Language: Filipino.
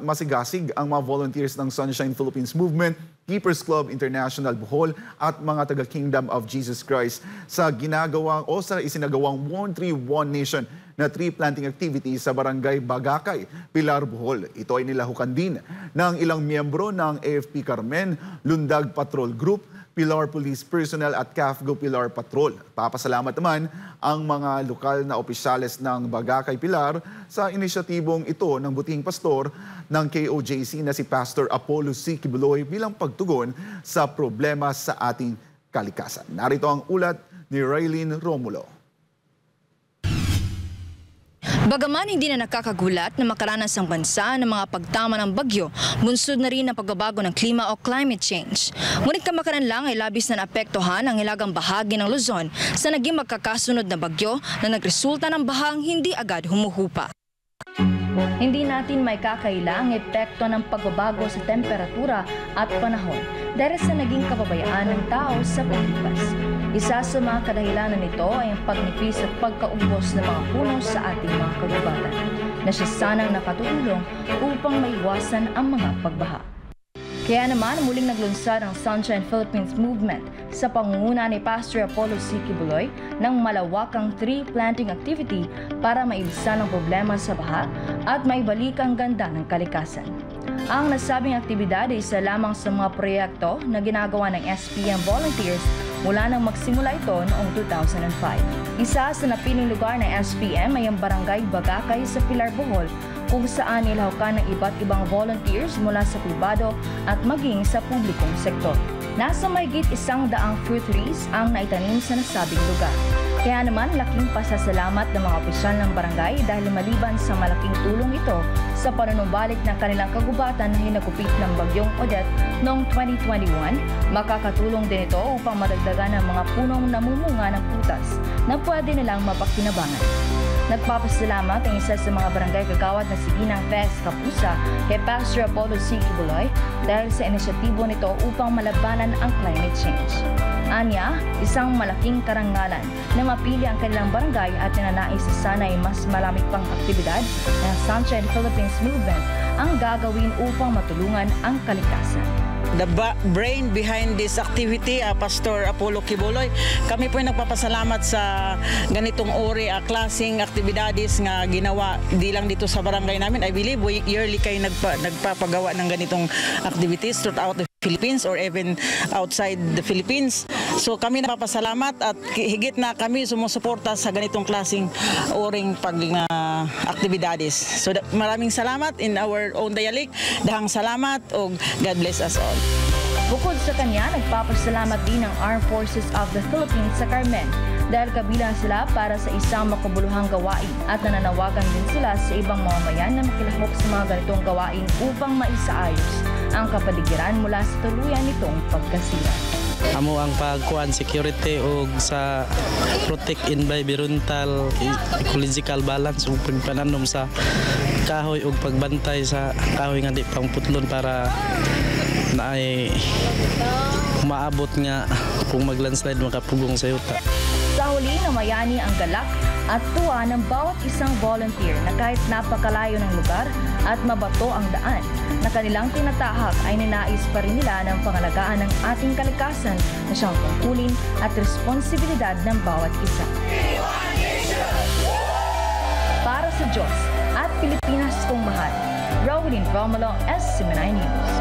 Masigasig ang mga volunteers ng Sunshine Philippines Movement, Keepers Club International Bohol at mga taga-Kingdom of Jesus Christ sa isinagawang 131 Nation na tree planting activity sa Barangay Bagakay, Pilar, Bohol. Ito ay nilahukan din ng ilang miyembro ng AFP Carmen, Lundag Patrol Group, Pilar Police Personnel at CAFGO Pilar Patrol. Papasalamat naman ang mga lokal na opisyales ng Bagakay Pilar sa inisyatibong ito ng butihing pastor ng KOJC na si Pastor Apollo C. Kibuloy bilang pagtugon sa problema sa ating kalikasan. Narito ang ulat ni Raylene Romulo. Bagaman hindi na nakakagulat na makaranas ang bansa ng mga pagtama ng bagyo, bunsod na rin ang pagbabago ng klima o climate change. Ngunit kamakaran lang ay labis na naapektuhan ang hilagang bahagi ng Luzon sa naging magkakasunod na bagyo na nagresulta ng bahang hindi agad humuhupa. Hindi natin may kakaila ang epekto ng pagbabago sa temperatura at panahon dahil sa naging kababayaan ng tao sa paglipas. Isa sa mga kadahilanan nito ay ang pagnipis at pagkaubos ng mga puno sa ating mga kagubatan na siya sanang nakatulong upang maiwasan ang mga pagbaha. Kaya naman muling naglunsad ang Sunshine Philippines Movement sa pangunguna ni Pastor Apollo C. Kibuloy ng malawakang tree planting activity para maibsan ang problema sa baha at maibalik ang ganda ng kalikasan. Ang nasabing aktibidad ay isa lamang sa mga proyekto na ginagawa ng SPM volunteers mula nang magsimula ito noong 2005. Isa sa napiling lugar ng SPM ay ang Barangay Bagakay sa Pilar, Bohol, kung saan nilahukan ng iba't ibang volunteers mula sa pribado at maging sa publikong sektor. Nasa mahigit 100 fruit trees ang naitanim sa nasabing lugar. Kaya naman laking pasasalamat ng mga opisyal ng barangay dahil maliban sa malaking tulong ito sa panunumbalik ng kanilang kagubatan na hinagupit ng bagyong Odette noong 2021, makakatulong din ito upang madagdagan ang mga punong namumunga ng prutas na pwede nilang mapakinabangan. Nagpapasalamat ang isa sa mga barangay kagawad na si Ginang Fes Kapusa kay Pastor Apollo C. Kibuloy dahil sa inisyatibo nito upang malabanan ang climate change. Anya, isang malaking karangalan na mapili ang kanilang barangay at ninanais sa sana'y mas malamig pang aktibidad ng Sunshine Philippines Movement ang gagawin upang matulungan ang kalikasan. The brain behind this activity, Pastor Apollo Kibuloy. Kami po ay nagpapasalamat sa ganitong uri, klaseng aktibidades nga ginawa di lang dito sa barangay namin. I believe yearly kayo nagpapagawa ng ganitong activities throughout the Philippines or even outside the Philippines. So kami napapasalamat at higit na kami sumusuporta sa ganitong klaseng uring aktibidades. So maraming salamat in our own dialect. Dahang salamat o God bless us all. Bukod sa kanya, nagpapasalamat din ang Armed Forces of the Philippines sa Carmen dahil kabilang sila para sa isang makabuluhang gawain at nananawagan din sila sa ibang mamamayan na makilahok sa mga ganitong gawain upang maisaayos ang kapaligiran mula sa tuluyan nitong pagkasira. Amo ang pagkuan security o sa protect environmental ecological balance ug pagpananom sa kahoy ug pagbantay sa kahoy nga di pangputlon para naay maabot nga kung maglandslide makapugong sa yuta. Sa huli, namayani ang galak at tuwa ng bawat isang volunteer na kahit napakalayo ng lugar at mabato ang daan na kanilang tinatahak ay ninais pa rin nila ng pangalagaan ng ating kalikasan na siyang tungkulin at responsibilidad ng bawat isa. Para sa Diyos at Pilipinas kong mahal, Raylene Romulo, SMNI News.